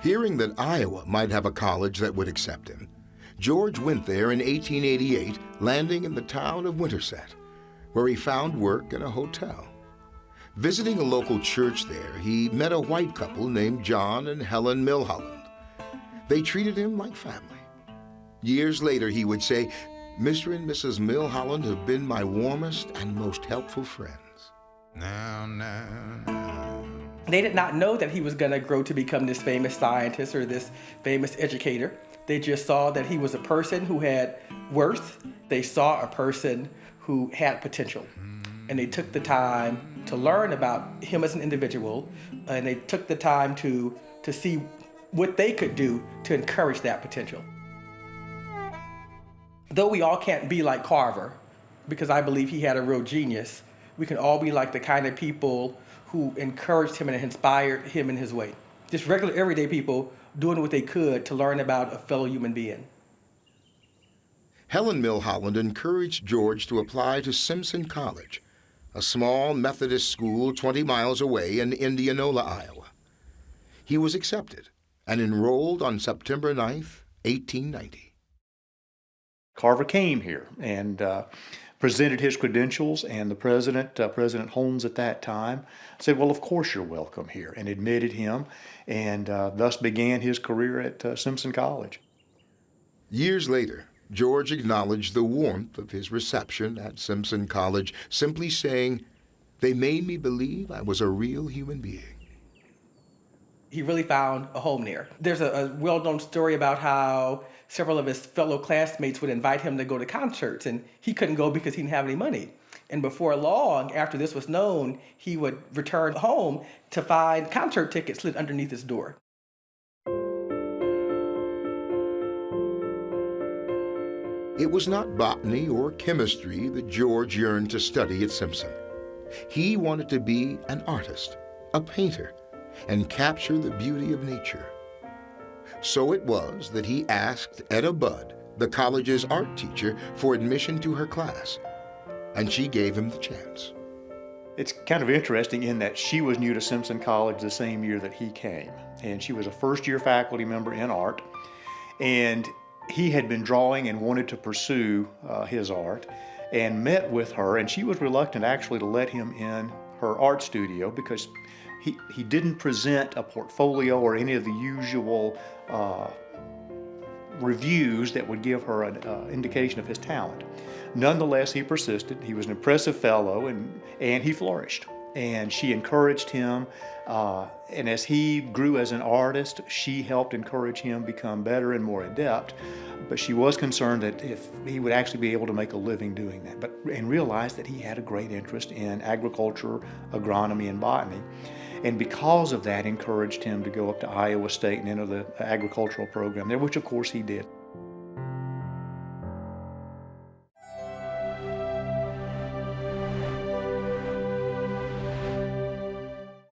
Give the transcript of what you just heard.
Hearing that Iowa might have a college that would accept him, George went there in 1888, landing in the town of Winterset, where he found work in a hotel. Visiting a local church there, he met a white couple named John and Helen Milholland. They treated him like family. Years later, he would say, "Mr. and Mrs. Milholland have been my warmest and most helpful friends." They did not know that he was going to grow to become this famous scientist or this famous educator. They just saw that he was a person who had worth. They saw a person who had potential. And they took the time to learn about him as an individual, and they took the time to see what they could do to encourage that potential. Though we all can't be like Carver, because I believe he had a real genius, we can all be like the kind of people who encouraged him and inspired him in his way. Just regular, everyday people doing what they could to learn about a fellow human being. Helen Milholland encouraged George to apply to Simpson College, a small Methodist school 20 miles away in Indianola, Iowa. He was accepted and enrolled on September 9th, 1890. Carver came here and presented his credentials, and the president, President Holmes at that time, said, "Well, of course you're welcome here," and admitted him, and thus began his career at Simpson College. Years later, George acknowledged the warmth of his reception at Simpson College, simply saying, "They made me believe I was a real human being." He really found a home there. There's a well-known story about how several of his fellow classmates would invite him to go to concerts, and he couldn't go because he didn't have any money. And before long, after this was known, he would return home to find concert tickets slid underneath his door. It was not botany or chemistry that George yearned to study at Simpson. He wanted to be an artist, a painter, and capture the beauty of nature. So it was that he asked Etta Budd, the college's art teacher, for admission to her class, and she gave him the chance. It's kind of interesting in that she was new to Simpson College the same year that he came, and she was a first-year faculty member in art, and he had been drawing and wanted to pursue his art, and met with her, and she was reluctant actually to let him in her art studio because he didn't present a portfolio or any of the usual reviews that would give her an indication of his talent. Nonetheless, he persisted. He was an impressive fellow, and he flourished. And she encouraged him, and as he grew as an artist, she helped encourage him become better and more adept. But she was concerned that if he would actually be able to make a living doing that, and realized that he had a great interest in agriculture, agronomy, and botany. And because of that, encouraged him to go up to Iowa State and enter the agricultural program there, which of course he did.